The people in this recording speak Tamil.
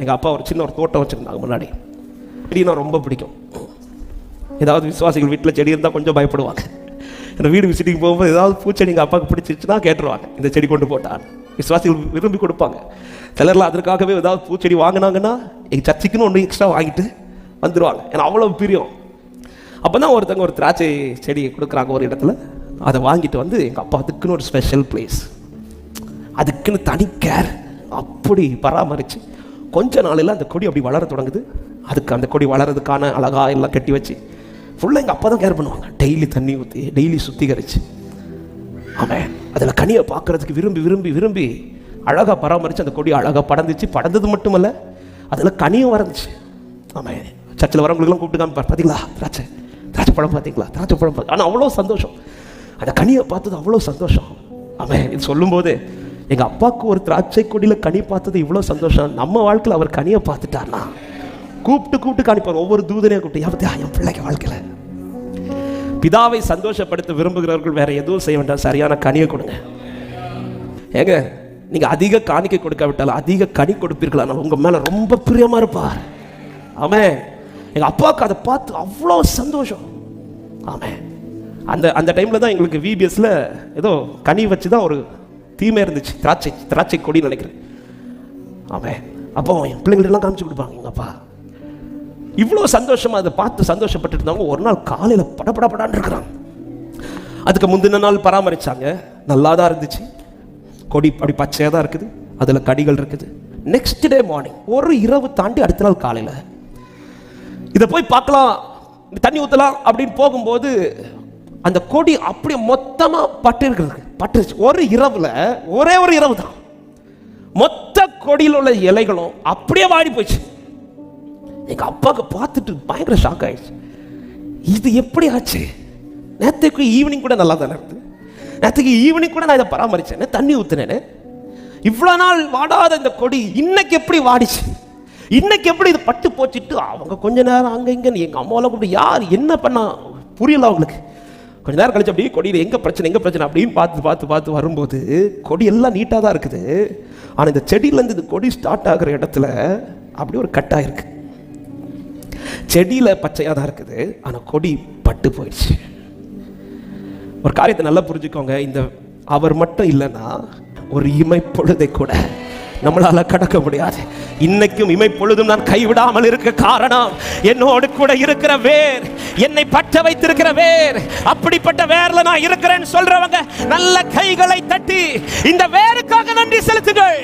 எங்கள் அப்பா ஒரு சின்ன ஒரு தோட்டம் வச்சுருந்தாங்க முன்னாடி. செடினா ரொம்ப பிடிக்கும். ஏதாவது விசுவாசிகள் வீட்டில் செடி இருந்தால் கொஞ்சம் பயப்படுவாங்க. இந்த வீடு விசிட்டிங் போகும்போது ஏதாவது பூச்செடி எங்கள் அப்பாவுக்கு பிடிச்சிருச்சுன்னா கேட்டுருவாங்க, இந்த செடி கொண்டு போட்டான். விசுவாசிகள் விரும்பி கொடுப்பாங்க. சிலர்லாம் அதற்காகவே ஏதாவது பூச்செடி வாங்கினாங்கன்னா எங்கள் சர்ச்சுக்குன்னு ஒன்று எக்ஸ்ட்ரா வாங்கிட்டு வந்துடுவாங்க. ஏன்னா அவ்வளோ பிரியம். அப்போ தான் ஒருத்தங்க ஒரு திராட்சை செடி கொடுக்குறாங்க ஒரு இடத்துல. அதை வாங்கிட்டு வந்து எங்கள் அப்பா அதுக்குன்னு ஒரு ஸ்பெஷல் பிளேஸ், அதுக்குன்னு தனி கேர் அப்படி பராமரித்து கொஞ்ச நாளில் அந்த கொடி அப்படி வளர தொடங்குது. அதுக்கு அந்த கொடி வளர்றதுக்கான அழகாக எல்லாம் கட்டி வச்சு ஃபுல்லாக எங்கள் அப்பா தான் கேர் பண்ணுவாங்க. டெய்லி தண்ணி ஊற்றி டெய்லி சுத்திகரித்து அவன் அதில் கனியை பார்க்குறதுக்கு விரும்பி விரும்பி விரும்பி அழகாக பராமரித்து அந்த கொடி அழகாக படர்ந்துச்சு. படர்ந்தது மட்டுமல்ல, அதில் கனியும் வரந்துச்சு. ஆமாம், சர்ச்சில் வரவங்களுக்குலாம் கூப்பிட்டு காமிப்பார், பார்த்தீங்களா திராட்சை பழம் பார்த்தீங்களா, திராட்சை பழம் பார்த்து. ஆனால் அவ்வளோ சந்தோஷம், அந்த கனியை பார்த்தது அவ்வளோ சந்தோஷம். ஆமாம், இது சொல்லும்போது எங்கள் அப்பாவுக்கு ஒரு திராட்சை கொடியில் கனி பார்த்தது இவ்வளோ சந்தோஷம். நம்ம வாழ்க்கையில் அவர் கனியை பார்த்துட்டார்னா கூப்பிட்டு காணிப்பார். ஒவ்வொரு தூதனையும் கூப்பிட்டு, என் பிள்ளைக்கு வாழ்க்கையில் பிதாவை சந்தோஷப்படுத்த விரும்புகிறவர்கள் வேற எதுவும் செய்ய வேண்டாம், சரியான கனியை கொடுங்க. ஏங்க, நீங்கள் அதிக காணிக்கை கொடுக்காவிட்டாலும் அதிக கனி கொடுப்பீர்களானால் உங்கள் மேலே ரொம்ப பிரியமாக இருப்பார். ஆமாம், எங்கள் அப்பாவுக்கு அதை பார்த்து அவ்வளோ சந்தோஷம். ஆமாம், அந்த டைமில் தான் எங்களுக்கு விபிஎஸ்ல ஏதோ கனி வச்சு தான் ஒரு தீமை இருந்துச்சு, திராட்சை கொடின்னு நினைக்கிறேன். ஆமாம், அப்போ என் பிள்ளைங்களெல்லாம் காமிச்சு கொடுப்பாங்க எங்கள் அப்பா. இவ்வளோ சந்தோஷமாக அதை பார்த்து சந்தோஷப்பட்டு இருந்தவங்க ஒரு நாள் காலையில் படப்படான்னு இருக்கிறாங்க. அதுக்கு முந்தின நாள் பராமரித்தாங்க, நல்லா தான் இருந்துச்சு. கொடி அப்படி பச்சையாக தான் இருக்குது, அதில் கடிகள் இருக்குது. நெக்ஸ்ட் டே மார்னிங் ஒரு இரவு தாண்டி அடுத்த நாள் காலையில் இதை போய் பார்க்கலாம், தண்ணி ஊற்றலாம் அப்படின்னு போகும்போது அந்த கொடி அப்படியே மொத்தமாக பட்டுருச்சு. ஒரு இரவில், ஒரே ஒரு இரவு தான் மொத்த கொடியில் உள்ள இலைகளும் அப்படியே வாடி போயிடுச்சு. எங்க அப்பாவுக்கு பார்த்துட்டு பயங்கர ஷாக் ஆயிடுச்சு. இது எப்படி ஆச்சு? நேற்றுக்கு ஈவினிங் கூட நல்லா தானே இருந்து, நேற்றுக்கு ஈவினிங் கூட நான் இதை பராமரிச்சேன், தண்ணி ஊத்துனேன்னு. இவ்வளோ நாள் வாடாத இந்த கொடி இன்னைக்கு எப்படி வாடிச்சு? இன்னைக்கு எப்படி இது பட்டு போச்சுட்டு அவங்க கொஞ்ச நேரம் அங்கே இங்கன்னு எங்கள் அம்மாவெல்லாம் கூப்பிட்டு யார் என்ன பண்ணா புரியல அவங்களுக்கு. கொஞ்ச நேரம் கழிச்சு அப்படியே கொடியில் எங்கே பிரச்சனை அப்படின்னு பார்த்து வரும்போது கொடி எல்லாம் நீட்டாக தான் இருக்குது. ஆனால் இந்த செடியிலேருந்து இந்த கொடி ஸ்டார்ட் ஆகிற இடத்துல அப்படி ஒரு கட்டாக இருக்கு. செடியில் பச்சையாக தான் இருக்குது, ஆனால் கொடி பட்டு போயிடுச்சு. ஒரு காரியத்தை நல்லா புரிஞ்சுக்கோங்க, இந்த அவர் மட்டும் இல்லைன்னா ஒரு இமைப்பொழுதை கூட நம்மளால கடக்க முடியாது. இன்னைக்கும் இமைப்பொழுதும் நான் கைவிடாமல் இருக்க காரணம் என்னோடு கூட இருக்கிற வேர், என்னை பற்ற வைத்திருக்கிற வேர். அப்படிப்பட்ட வேர்ல நான் இருக்கிறேன்னு சொல்றவங்க நல்ல கைகளை தட்டி இந்த வேருக்காக நன்றி செலுத்துங்கள்.